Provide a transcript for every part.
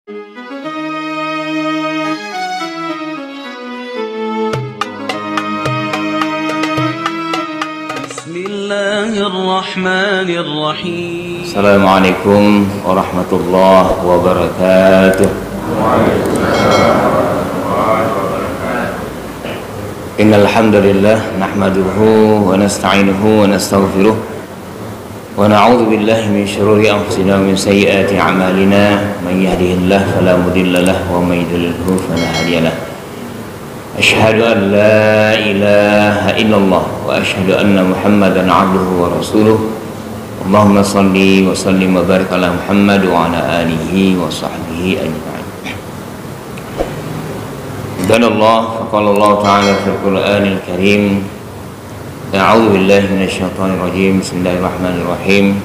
Bismillahirrahmanirrahim. Assalamualaikum warahmatullahi wabarakatuh. Innal hamdalillah nahmaduhu wa nasta'inuhu wa nastaghfiruh wa na'udzu billahi min shururi anfusina wa min sayyiati a'malina man yahdihillahu fala mudilla lahu wa may yudlilhu fala hadiya lahu. Asyhadu an la ilaha illallah wa asyhadu anna Muhammadan 'abduhu wa rasuluh. Allahumma salli wa sallim wa barik ala Muhammad wa ala alihi wa sahbihi ajma'in. Dan Allah faqala Allah ta'ala fil Qur'anil Karim, a'udzu billahi minasyaitonir rajim. Bismillahirrahmanirrahim.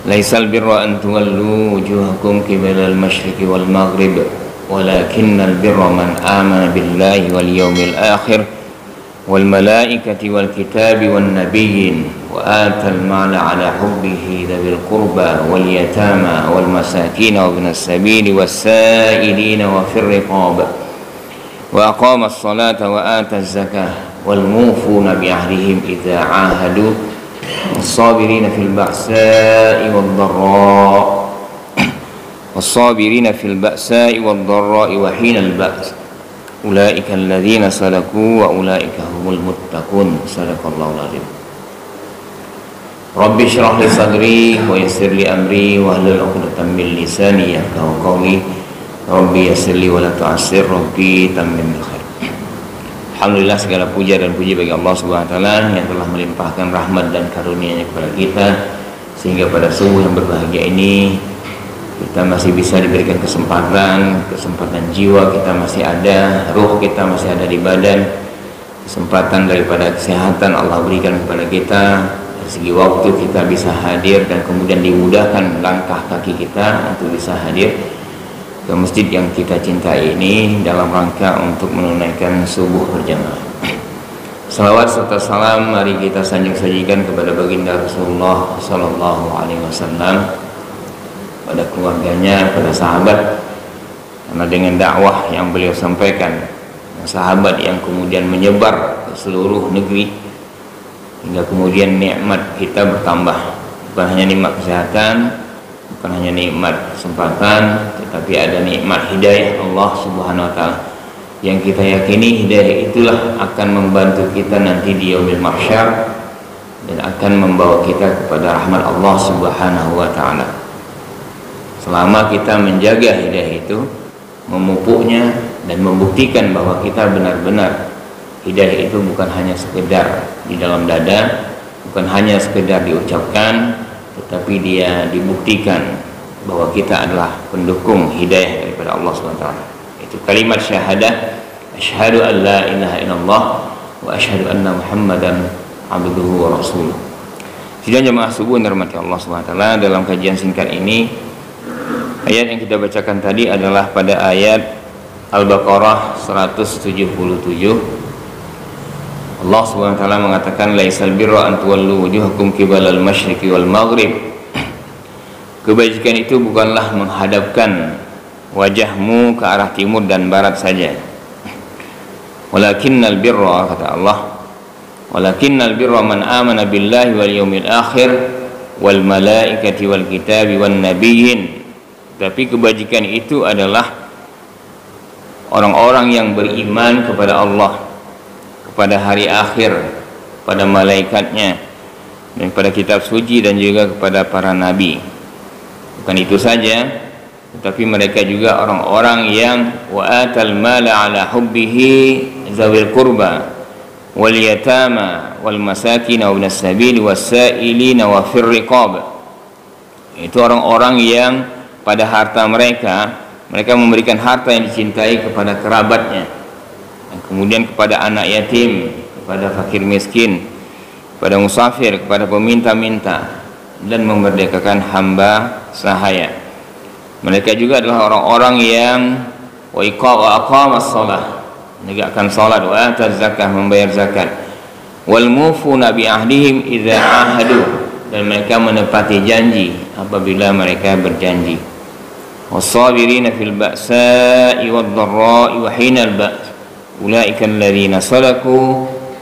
Laisal birra an tuwallu wujuhakum qibalal masyriqi wal maghrib, walakinnal birra man amana billahi wal yawmil akhir wal malaikati wal kitabi wan nabiyyin wa atal mala ala hubbihi dzawil qurba wal yatama wal masakin wa ibnas sabili was sa'ilina wa fir riqab wa aqama as-salata wa ata az-zakah wal mufuna bi ahdihim idza ahadu was-sabirina fil ba'sa'i wad-dharra was-sabirina fil ba'sa'i wad-dharra wa hinal ba's ulaika alladzina sadaku wa ulaika humul muttaqun. Sadaqallahul azim. Rabbi shrah li sadri wa yassir li amri wa hlul 'uqdatam min lisani yafqahu qawli. Rabbi yassirli wa la tu'assir, Rabbi tammim bil khair. Alhamdulillah, segala puja dan puji bagi Allah Subhanahu wa taala yang telah melimpahkan rahmat dan karunia-Nya kepada kita sehingga pada subuh yang berbahagia ini kita masih bisa diberikan kesempatan jiwa kita masih ada, ruh kita masih ada di badan, kesempatan daripada kesehatan Allah berikan kepada kita. Dari segi waktu kita bisa hadir dan kemudian dimudahkan langkah kaki kita untuk bisa hadir ke masjid yang kita cintai ini dalam rangka untuk menunaikan subuh berjamaah. Salawat serta salam mari kita sanjung-sajikan kepada baginda Rasulullah sallallahu alaihi wasallam, pada keluarganya, pada sahabat, karena dengan dakwah yang beliau sampaikan, sahabat yang kemudian menyebar ke seluruh negeri hingga kemudian nikmat kita bertambah, bukan hanya nikmat kesehatan, bukan hanya nikmat kesempatan, tetapi ada nikmat hidayah Allah Subhanahu wa taala yang kita yakini hidayah itulah akan membantu kita nanti di yaumil mahsyar dan akan membawa kita kepada rahmat Allah Subhanahu wa taala. Selama kita menjaga hidayah itu, memupuknya dan membuktikan bahwa kita benar-benar hidayah itu bukan hanya sekedar di dalam dada, bukan hanya sekedar diucapkan, tetapi dia dibuktikan bahwa kita adalah pendukung hidayah daripada Allah SWT. Itu kalimat syahadah, asyhadu an la ilaha illallah wa asyhadu anna Muhammadan abduhu wa rasuluh. Sidang jamaah subuh yang dirahmati Allah SWT, dalam kajian singkat ini ayat yang kita bacakan tadi adalah pada ayat Al-Baqarah 177. Allah SWT mengatakan laisal birra an tuwallu wujuhakum qibalal masyriqi wal maghrib. Kebajikan itu bukanlah menghadapkan wajahmu ke arah timur dan barat saja. Walakinnal birra, kata Allah, walakinnal birra man amana billahi wal yawmil akhir wal malaikati wal kitabi wan nabiyyin. Tapi kebajikan itu adalah orang-orang yang beriman kepada Allah, pada hari akhir, pada malaikatnya, dan pada kitab suci, dan juga kepada para nabi. Bukan itu saja, tetapi mereka juga orang-orang yang wa atal mala ala hubbihi zawil qurba wal yatama wal masakin wa ibnas sabil was sa'ilina wa fir riqab. Itu orang-orang yang pada harta mereka memberikan harta yang dicintai kepada kerabatnya, dan kemudian kepada anak yatim, kepada fakir miskin, kepada musafir, kepada peminta-minta, dan memerdekakan hamba sahaya. Mereka juga adalah orang-orang yang wa aqamas shalah, menegakkan salat, wa ataz zakah, membayar zakat, wal mufuna bi ahdihim idza ahadu, dan mereka menepati janji apabila mereka berjanji. was-sabirina fil ba'sa'i wad-dharra'i wa hinal ba's ulaika alladziina sadaqu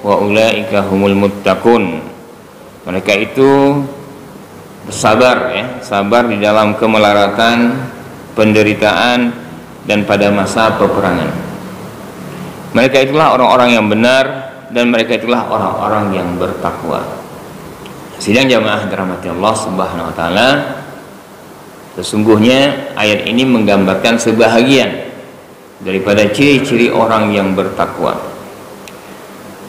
wa ulaika humul muttaqun. Mereka itu bersabar, sabar di dalam kemelaratan, penderitaan, dan pada masa peperangan. Mereka itulah orang-orang yang benar, dan mereka itulah orang-orang yang bertakwa. Sidang jamaah dirahmati Allah Subhanahu wa taala, sesungguhnya ayat ini menggambarkan sebahagian daripada ciri-ciri orang yang bertakwa.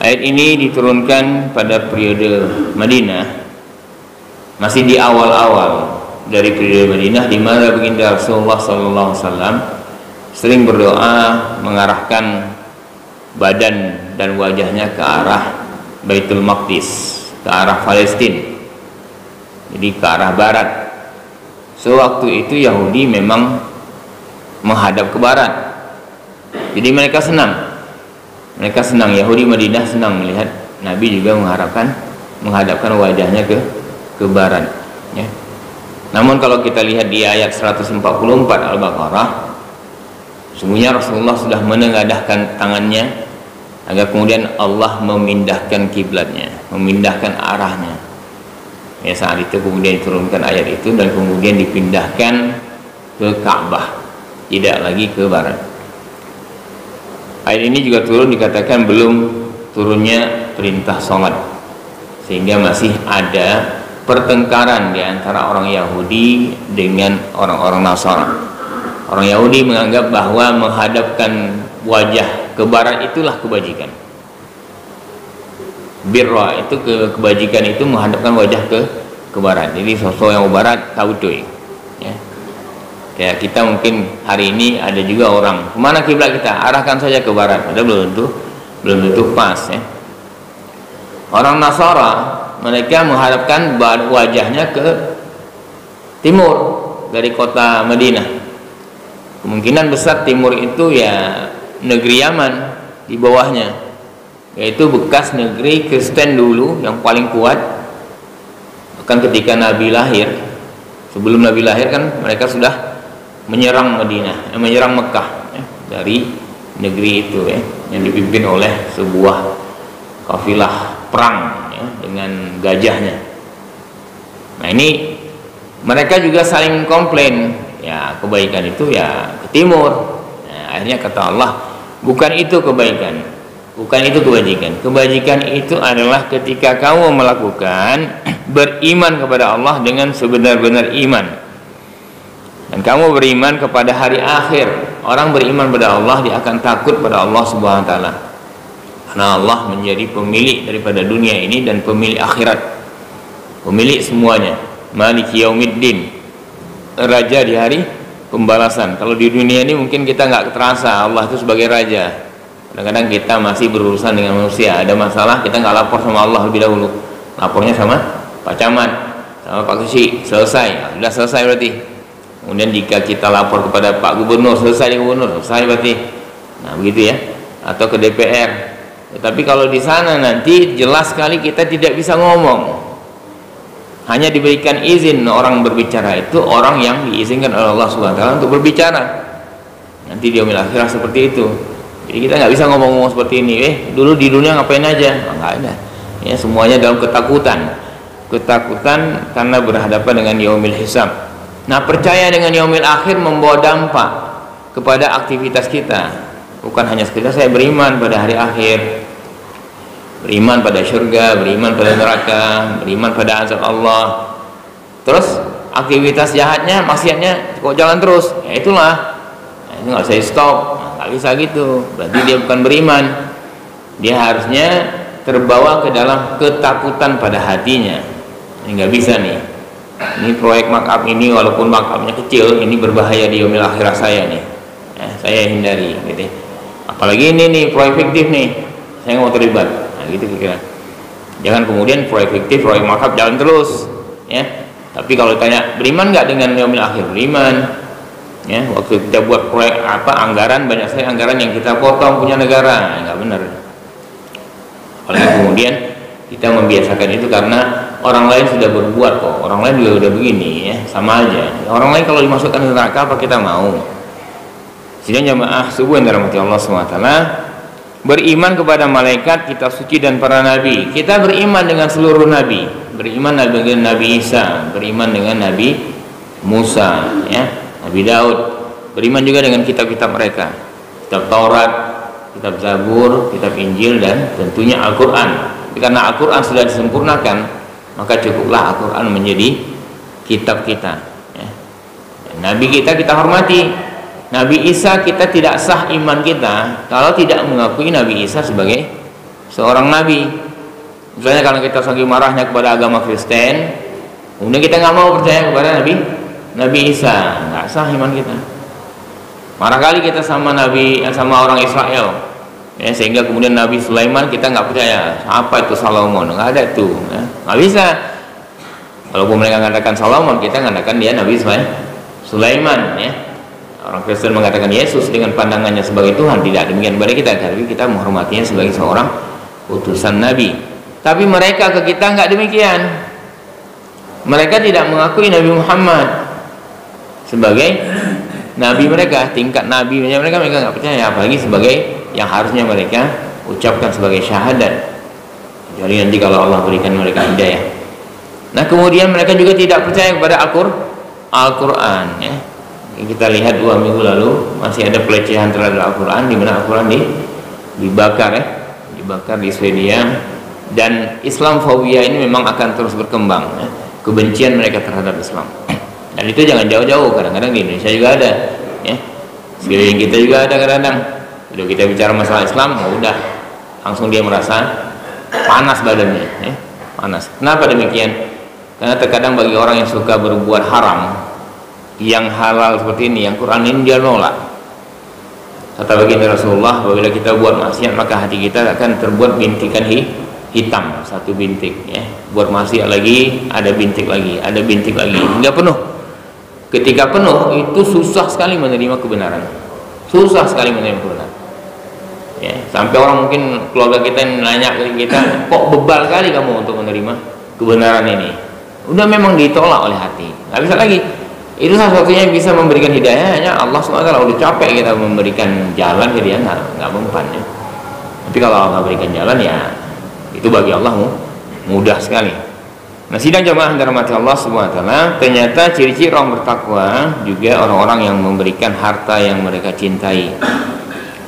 Ayat ini diturunkan pada periode Madinah, masih di awal-awal dari periode Madinah, di mana baginda Rasulullah SAW sering berdoa mengarahkan badan dan wajahnya ke arah Baitul Maqdis, ke arah Palestina, jadi ke arah barat. Sewaktu itu Yahudi memang menghadap ke barat, jadi mereka senang, Yahudi Madinah senang melihat Nabi juga menghadapkan wajahnya ke barat, ya. Namun kalau kita lihat di ayat 144 Al-Baqarah, sungguhnya Rasulullah sudah menengadahkan tangannya agar kemudian Allah memindahkan kiblatnya, memindahkan arahnya. Ya, saat itu kemudian diturunkan ayat itu dan kemudian dipindahkan ke Ka'bah, tidak lagi ke barat. Ayat ini juga turun dikatakan belum turunnya perintah sholat, sehingga masih ada pertengkaran di antara orang Yahudi dengan orang-orang Nasara. Orang Yahudi menganggap bahwa menghadapkan wajah ke barat itulah kebajikan. Birra itu kebajikan itu menghadapkan wajah ke barat. Jadi sosok yang barat kautuy, ya. Kayak kita mungkin hari ini ada juga orang, kemana kiblat kita? Arahkan saja ke barat. Padahal belum tentu pas, ya. Orang Nasara mereka menghadapkan wajahnya ke timur dari kota Madinah. Kemungkinan besar timur itu ya negeri Yaman di bawahnya, yaitu bekas negeri Kristen dulu yang paling kuat. Bahkan ketika Nabi lahir, sebelum Nabi lahir kan mereka sudah menyerang Madinah, menyerang Mekah, ya, dari negeri itu, ya, yang dipimpin oleh sebuah kafilah perang, ya, dengan gajahnya. Nah, ini mereka juga saling komplain, ya, kebaikan itu ya ke timur. Nah, akhirnya kata Allah, bukan itu kebaikan, bukan itu kebajikan. Kebajikan itu adalah ketika kamu melakukan beriman kepada Allah dengan sebenar-benar iman, dan kamu beriman kepada hari akhir. Orang beriman pada Allah, dia akan takut pada Allah Subhanahu wa taala, karena Allah menjadi pemilik daripada dunia ini dan pemilik akhirat, pemilik semuanya. Maliki yaumiddin, raja di hari pembalasan. Kalau di dunia ini mungkin kita nggak terasa Allah itu sebagai raja. Kadang-kadang kita masih berurusan dengan manusia, ada masalah kita nggak lapor sama Allah lebih dahulu, lapornya sama Pak Camat, sama Pak Kusi, selesai, sudah selesai berarti. Kemudian jika kita lapor kepada Pak Gubernur, selesai di Gubernur, selesai berarti. Nah begitu, ya. Atau ke DPR. Tapi kalau di sana nanti jelas sekali kita tidak bisa ngomong, hanya diberikan izin orang berbicara itu orang yang diizinkan oleh Allah SWT untuk berbicara. Nanti di yaumil akhirah seperti itu. Jadi kita nggak bisa ngomong-ngomong seperti ini. Dulu di dunia ngapain aja? Nggak ada. Ya, semuanya dalam ketakutan karena berhadapan dengan yaumil hisab. Nah, percaya dengan yaumil akhir membawa dampak kepada aktivitas kita. Bukan hanya sekedar saya beriman pada hari akhir, beriman pada surga, beriman pada neraka, beriman pada azab Allah, terus aktivitas jahatnya, maksiatnya kok jalan terus, ya itulah, itu nggak bisa stop. Nggak bisa gitu, berarti dia bukan beriman. Dia harusnya terbawa ke dalam ketakutan pada hatinya. Ini nggak bisa nih. Ini proyek markup ini walaupun markupnya kecil, ini berbahaya di yaumil akhirah saya nih, ya, saya hindari gitu. Apalagi ini nih proyek fiktif nih, saya nggak mau terlibat. Nah gitu kira-kira. Jangan kemudian proyek fiktif, proyek markup jalan terus, ya. Tapi kalau ditanya beriman nggak dengan yaumil akhir, beriman. Ya, waktu kita buat proyek anggaran, banyak sekali anggaran yang kita potong punya negara, nggak benar. Apalagi kemudian Kita membiasakan itu karena orang lain sudah berbuat kok, orang lain juga udah begini ya, sama aja. Orang lain kalau dimasukkan ke neraka apa kita mau? Sidang jamaah subuh yang dirahmati Allah SWT, beriman kepada malaikat, kitab suci dan para nabi. Kita beriman dengan seluruh nabi, beriman dengan Nabi Isa, beriman dengan Nabi Musa, ya, Nabi Daud, beriman juga dengan kitab-kitab mereka, kitab Taurat, kitab Zabur, kitab Injil, dan tentunya Al-Quran. Karena Al-Quran sudah disempurnakan, maka cukuplah Al-Quran menjadi kitab kita, ya. Nabi kita hormati. Nabi Isa kita tidak sah iman kita kalau tidak mengakui Nabi Isa sebagai seorang nabi. Misalnya kalau kita saking marahnya kepada agama Kristen, kemudian kita nggak mau percaya kepada Nabi Isa, nggak sah iman kita. Marah kali kita sama orang Israel, ya, sehingga kemudian Nabi Sulaiman kita nggak percaya. Apa itu Salomon? Nggak ada itu, ya. Nggak bisa. Walaupun mereka mengatakan Salomon, kita mengatakan dia Nabi Sulaiman, ya. Orang Kristen mengatakan Yesus dengan pandangannya sebagai Tuhan, tidak demikian kepada kita, tapi kita menghormatinya sebagai seorang utusan Nabi. Tapi mereka ke kita nggak demikian. Mereka tidak mengakui Nabi Muhammad sebagai Nabi mereka, tingkat Nabi mereka nggak percaya, apalagi sebagai yang harusnya mereka ucapkan sebagai syahadat. Jadi nanti kalau Allah berikan mereka hidayah. Nah kemudian mereka juga tidak percaya kepada Al-Quran, ya. Kita lihat 2 minggu lalu masih ada pelecehan terhadap Al-Quran, di mana Al-Quran dibakar, ya, dibakar di Swedia. Dan Islamfobia ini memang akan terus berkembang, ya. Kebencian mereka terhadap Islam, dan itu jangan jauh-jauh. Kadang-kadang di Indonesia juga ada, ya, sekeliling kita juga ada. Kadang-kadang kalau kita bicara masalah Islam, udah langsung dia merasa panas badannya, ya, panas. Kenapa demikian? Karena terkadang bagi orang yang suka berbuat haram, yang halal seperti ini, yang Quran ini, dia nolak. Kata baginda Rasulullah, apabila kita buat maksiat maka hati kita akan terbuat bintikan hitam, satu bintik, ya. Buat maksiat lagi, ada bintik lagi, ada bintik lagi, hingga penuh. Ketika penuh itu susah sekali menerima kebenaran, susah sekali menerima kebenaran, ya. Sampai orang mungkin keluarga kita yang nanya ke kita, kok bebal kali kamu untuk menerima kebenaran ini? Udah memang ditolak oleh hati, nggak bisa lagi. Itu satu-satunya yang bisa memberikan hidayah hanya Allah SWT. Udah capek kita memberikan jalan ke dia, nggak mempan, ya. Tapi kalau Allah berikan jalan, ya itu bagi Allah mudah sekali. Nah sidang jamaah yang dirahmati Allah SWT, ternyata ciri-ciri orang bertakwa juga orang-orang yang memberikan harta yang mereka cintai.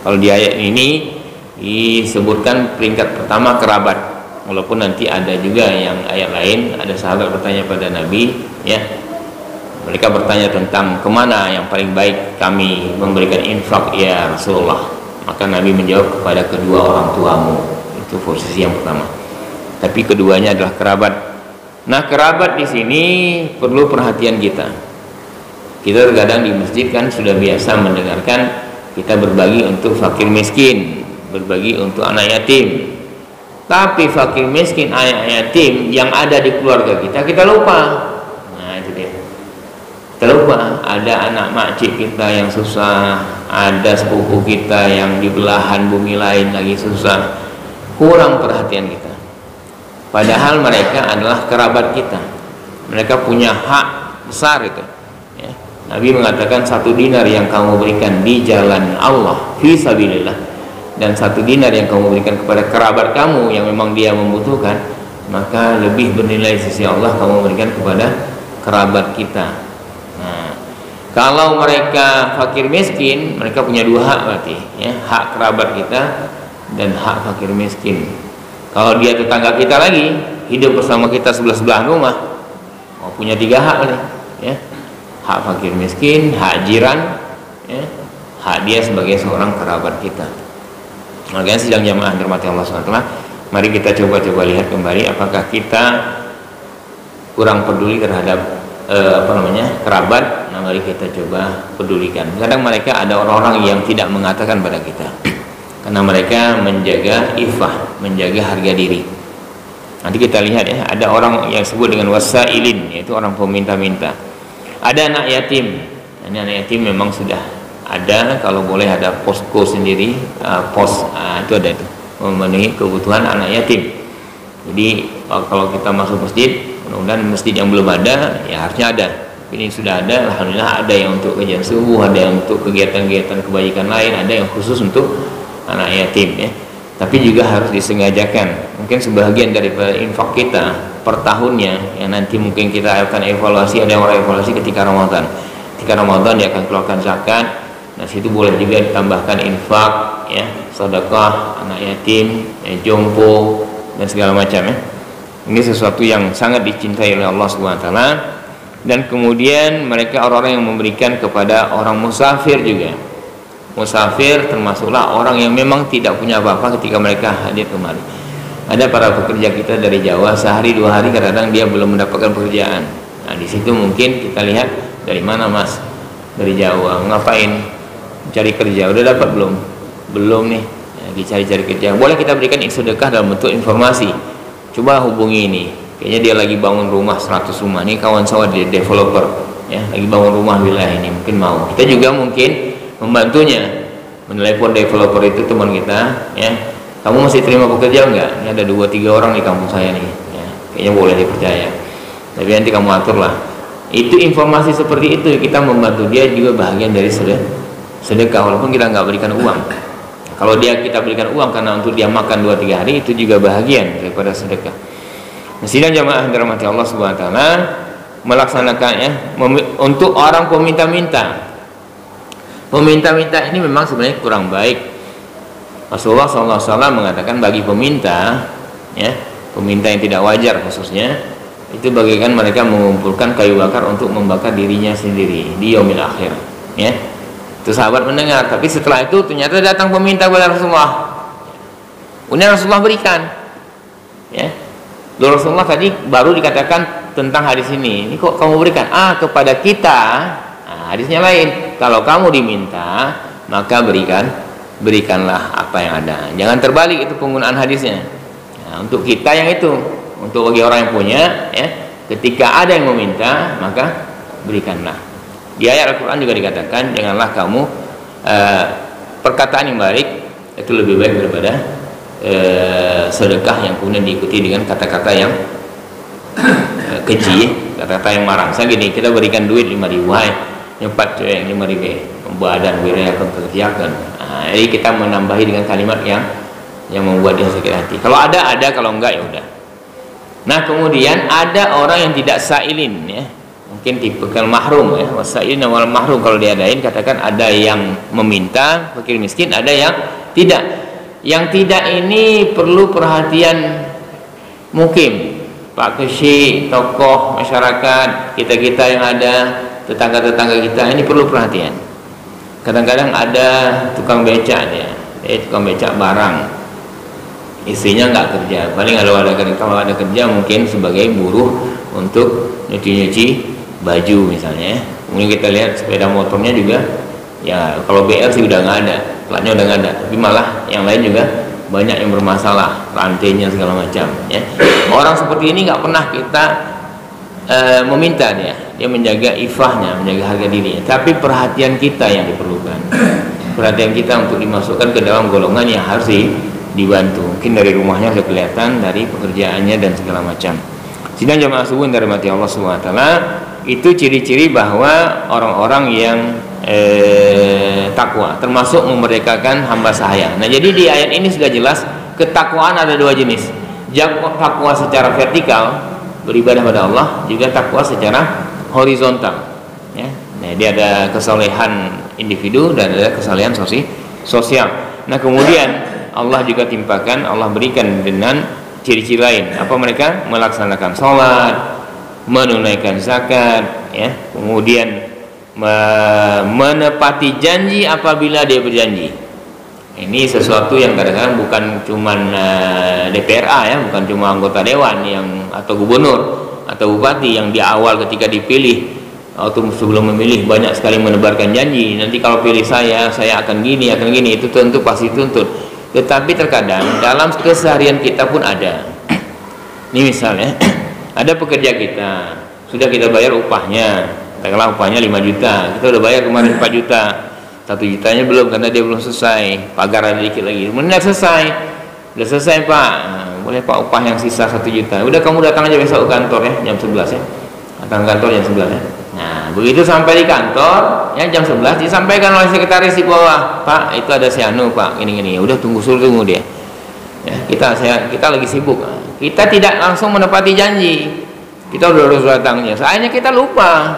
Kalau di ayat ini disebutkan peringkat pertama kerabat, walaupun nanti ada juga yang ayat lain, ada sahabat bertanya pada Nabi, ya, mereka bertanya tentang kemana yang paling baik kami memberikan infak ya Rasulullah. Maka Nabi menjawab, kepada kedua orang tuamu. Itu posisi yang pertama. Tapi keduanya adalah kerabat. Nah kerabat di sini perlu perhatian kita. Kita terkadang di masjid kan sudah biasa mendengarkan kita berbagi untuk fakir miskin, berbagi untuk anak yatim. Tapi fakir miskin, anak yatim yang ada di keluarga kita lupa. Kita lupa ada anak makcik kita yang susah, ada sepupu kita yang di belahan bumi lain lagi susah. Kurang perhatian kita. Padahal mereka adalah kerabat kita. Mereka punya hak besar itu, ya. Nabi mengatakan 1 dinar yang kamu berikan di jalan Allah fi sabilillah, dan 1 dinar yang kamu berikan kepada kerabat kamu yang memang dia membutuhkan, maka lebih bernilai sisi Allah kamu berikan kepada kerabat kita. Kalau mereka fakir miskin, mereka punya 2 hak berarti, ya, hak kerabat kita dan hak fakir miskin. Kalau dia tetangga kita lagi, hidup bersama kita sebelah-sebelahan rumah, punya 3 hak nih, ya. Hak fakir miskin, hak jiran, ya, hak dia sebagai seorang kerabat kita. Makanya sidang jamaah dirahmati Allah SWT, mari kita coba lihat kembali apakah kita kurang peduli terhadap kerabat. Nah mari kita coba pedulikan. Kadang mereka ada orang-orang yang tidak mengatakan pada kita karena mereka menjaga ifah, menjaga harga diri. Nanti kita lihat, ya, ada orang yang disebut dengan wasailin, yaitu orang peminta-minta. Ada anak yatim. Ini anak yatim memang sudah ada, kalau boleh ada posko sendiri, itu ada itu, memenuhi kebutuhan anak yatim. Jadi kalau kita masuk masjid, mudah-mudahan masjid yang belum ada ya harusnya ada. Ini sudah ada, alhamdulillah ada yang untuk kajian subuh, ada yang untuk kegiatan-kegiatan kebajikan lain, ada yang khusus untuk anak yatim ya. Tapi juga harus disengajakan. Mungkin sebagian dari infak kita per tahunnya yang nanti mungkin kita akan evaluasi, ada yang orang evaluasi ketika Ramadan. Ketika Ramadan dia akan keluarkan zakat. Nah, situ boleh juga ditambahkan infak ya, sedekah anak yatim, jompo dan segala macam ya. Ini sesuatu yang sangat dicintai oleh Allah Subhanahu wa taala. Dan kemudian mereka orang-orang yang memberikan kepada orang musafir juga. Musafir termasuklah orang yang memang tidak punya apa-apa ketika mereka hadir kemari. Ada para pekerja kita dari Jawa, sehari 2 hari kadang-kadang dia belum mendapatkan pekerjaan. Nah, di situ mungkin kita lihat, dari mana Mas? Dari Jawa. Ngapain? Cari kerja. Udah dapat belum? Belum nih. Lagi cari-cari kerja. Boleh kita berikan sedekah dalam bentuk informasi. Coba hubungi ini. Kayaknya dia lagi bangun rumah 100 rumah. Ini kawan saya di developer ya, lagi bangun rumah wilayah ini, mungkin mau. Kita juga mungkin membantunya. Menelepon developer itu teman kita ya. Kamu masih terima pekerja enggak? Ini ada 2-3 orang di kampung saya nih ya. Kayaknya boleh dipercaya. Tapi nanti kamu aturlah. Itu informasi seperti itu, kita membantu dia juga bahagian dari sedekah walaupun kita nggak berikan uang. Kalau kita berikan uang karena untuk dia makan 2-3 hari, itu juga bahagian daripada sedekah. Sidang jamaah dirahmati Allah Subhanahu wa taala, melaksanakannya untuk orang peminta-minta. Peminta-minta ini memang sebenarnya kurang baik. Rasulullah SAW mengatakan bagi peminta ya, peminta yang tidak wajar khususnya, itu bagaikan mereka mengumpulkan kayu bakar untuk membakar dirinya sendiri di yaumil akhir ya. Itu sahabat mendengar, tapi setelah itu ternyata datang peminta kepada Rasulullah. Kemudian Rasulullah berikan ya. Lalu Rasulullah tadi baru dikatakan tentang hadis ini kok kamu berikan? Kepada kita. Nah, hadisnya lain. Kalau kamu diminta, maka berikanlah apa yang ada. Jangan terbalik itu penggunaan hadisnya. Nah, untuk kita yang itu, untuk bagi orang yang punya ya, ketika ada yang meminta, maka berikanlah. Di ayat Al-Quran juga dikatakan, janganlah kamu perkataan yang baik itu lebih baik daripada sedekah yang kemudian diikuti dengan kata-kata yang keji, kata-kata yang marah. Saya gini, kita berikan duit 5.000, hai nyepat yang 5.000 badan wira akan kerjakan. Jadi kita menambahi dengan kalimat yang membuat dia sakit hati. Kalau ada, kalau enggak ya udah. Nah, kemudian ada orang yang tidak sailin ya, mungkin tipe mahrum ya, wasailin wal mahrum. Kalau diadain katakan ada yang meminta fakir miskin, ada yang tidak. Yang tidak ini perlu perhatian mukim, Pak Kesi, tokoh masyarakat, kita-kita yang ada, tetangga-tetangga kita, ini perlu perhatian. Kadang-kadang ada tukang becak dia, tukang becak barang, istrinya nggak kerja, paling kalau ada kerja mungkin sebagai buruh untuk nyuci baju misalnya. Kemudian kita lihat sepeda motornya juga, ya kalau BR sih udah nggak ada, platnya udah nggak ada, tapi malah yang lain juga banyak yang bermasalah, rantainya segala macam ya. Orang seperti ini nggak pernah kita meminta dia menjaga ifahnya, menjaga harga dirinya, tapi perhatian kita yang diperlukan, perhatian kita untuk dimasukkan ke dalam golongan yang harus dibantu. Mungkin dari rumahnya sudah kelihatan, dari pekerjaannya dan segala macam. Sidang jamaah subuh dari mati Allah Subhanahu wa taala, itu ciri-ciri bahwa orang-orang yang takwa, termasuk memerdekakan hamba sahaya. Nah, jadi di ayat ini sudah jelas ketakwaan ada 2 jenis. Takwa secara vertikal, beribadah pada Allah, juga takwa secara horizontal ya. Nah, dia ada kesolehan individu dan ada kesolehan sosial. Nah, kemudian Allah juga timpakan, Allah berikan dengan ciri-ciri lain. Apa mereka? Melaksanakan sholat, menunaikan zakat ya, kemudian menepati janji apabila dia berjanji. Ini sesuatu yang kadang-kadang bukan cuma DPRA ya, bukan cuma anggota dewan yang atau gubernur atau bupati yang di awal ketika dipilih atau sebelum memilih banyak sekali menebarkan janji, nanti kalau pilih saya akan gini, itu tentu pasti tuntut. Tetapi terkadang dalam keseharian kita pun ada. Ini misalnya ada pekerja kita, sudah kita bayar upahnya, katakanlah upahnya 5 juta, kita udah bayar kemarin 4 juta, 1 jutanya belum karena dia belum selesai, pagar ada dikit lagi, udah selesai Pak, boleh Pak, upah yang sisa 1 juta. Udah kamu datang aja besok ke kantor ya, jam 11 ya. Datang ke kantor jam 11 ya. Nah, begitu sampai di kantor, ya jam 11 disampaikan oleh sekretaris di bawah, Pak, itu ada si Anu, Pak, gini-gini. Ya udah suruh tunggu dia. Ya, kita lagi sibuk. Kita tidak langsung menepati janji. Kita udah harus datangnya. Soalnya kita lupa.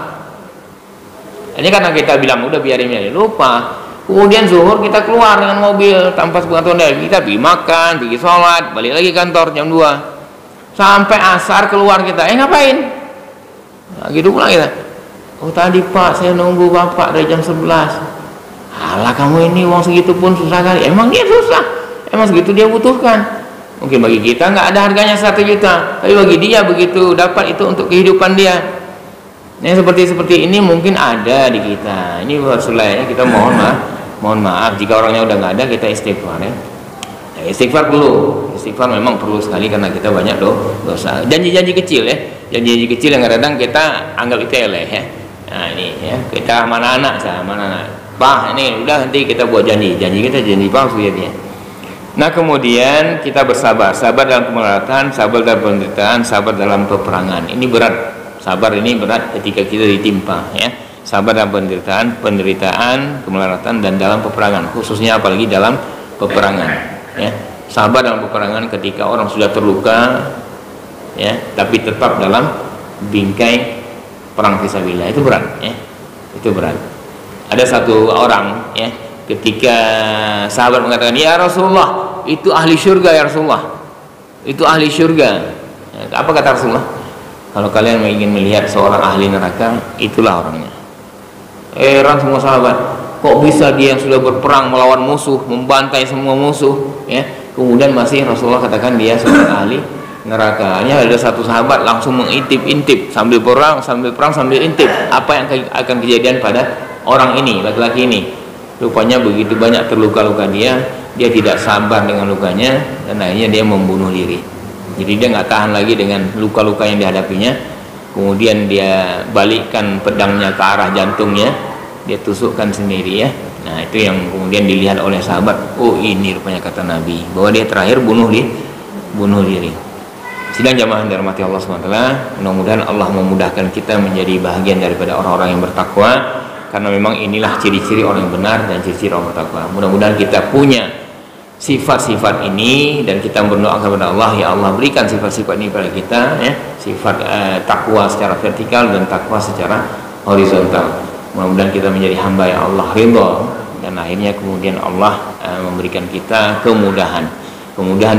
Ini karena kita bilang udah biarin lupa. Kemudian zuhur kita keluar dengan mobil tanpa sepengetahuan kita, pergi makan, pergi sholat, balik lagi kantor jam 2. Sampai asar keluar kita, ngapain? Nah, gitu pula kita. Oh tadi Pak, saya nunggu Bapak dari jam 11. Alah kamu ini uang segitu pun susah kali. Emang dia susah? Emang segitu dia butuhkan? Mungkin bagi kita nggak ada harganya 1 juta, tapi bagi dia begitu dapat itu untuk kehidupan dia. Nah seperti ini mungkin ada di kita. Ini Rasulullah ya, kita mohon maaf jika orangnya udah nggak ada, kita istighfar ya. Nah, istighfar perlu, istighfar memang perlu sekali karena kita banyak dosa. Janji-janji kecil ya, janji-janji kecil yang kadang-kadang kita anggap itu eleh ya. Nah ini ya, kita mana anak, Pak ini udah nanti kita buat janji kita janji palsu ya dia. Nah kemudian kita bersabar, sabar dalam kemelaratan, sabar dalam penderitaan, sabar dalam peperangan. Ini berat, sabar ini berat ketika kita ditimpa ya. Sabar dalam penderitaan, kemelaratan dan dalam peperangan, khususnya apalagi dalam peperangan ya. Sabar dalam peperangan ketika orang sudah terluka ya, tapi tetap dalam bingkai perang fisabilillah, itu berat ya. Itu berat. Ada satu orang ya, ketika sahabat mengatakan, ya Rasulullah, itu ahli syurga ya Rasulullah, itu ahli syurga. Apa kata Rasulullah? Kalau kalian ingin melihat seorang ahli neraka, itulah orangnya. Heran semua sahabat, kok bisa dia yang sudah berperang melawan musuh, membantai semua musuh ya, kemudian masih Rasulullah katakan dia seorang ahli neraka. Hanya ada satu sahabat langsung mengintip-intip, sambil perang sambil intip apa yang akan kejadian pada orang ini, laki-laki ini. Rupanya begitu banyak terluka-luka dia tidak sabar dengan lukanya dan akhirnya dia membunuh diri. Jadi dia nggak tahan lagi dengan luka-luka yang dihadapinya, kemudian dia balikkan pedangnya ke arah jantungnya, dia tusukkan sendiri ya. Nah itu yang kemudian dilihat oleh sahabat, oh ini rupanya kata Nabi, bahwa dia terakhir bunuh diri. Sidang jamaah yang dirahmati Allah SWT, mudah-mudahan Allah memudahkan kita menjadi bahagian daripada orang-orang yang bertakwa, karena memang inilah ciri-ciri orang yang benar dan ciri-ciri orang bertakwa. Mudah-mudahan kita punya sifat-sifat ini dan kita berdoa kepada Allah, ya Allah berikan sifat-sifat ini pada kita ya, sifat takwa secara vertikal dan takwa secara horizontal. Mudah-mudahan kita menjadi hamba yang Allah ridha dan akhirnya kemudian Allah memberikan kita kemudahan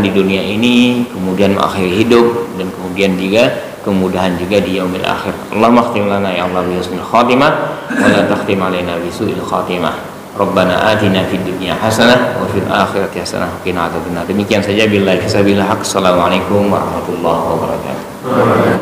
di dunia ini, kemudian mengakhiri hidup, dan kemudian juga kemudahan juga di yaumil akhir. Allahumma khtim lana ya Allah bi husnil khatimah wa la takhtim alaina bi su'il khatimah. Rabbana atina fid dunya hasanah wa fil akhirati hasanah wa qina adzabannar. Demikian saja, billahi fisabilillah. Assalamualaikum warahmatullahi wabarakatuh.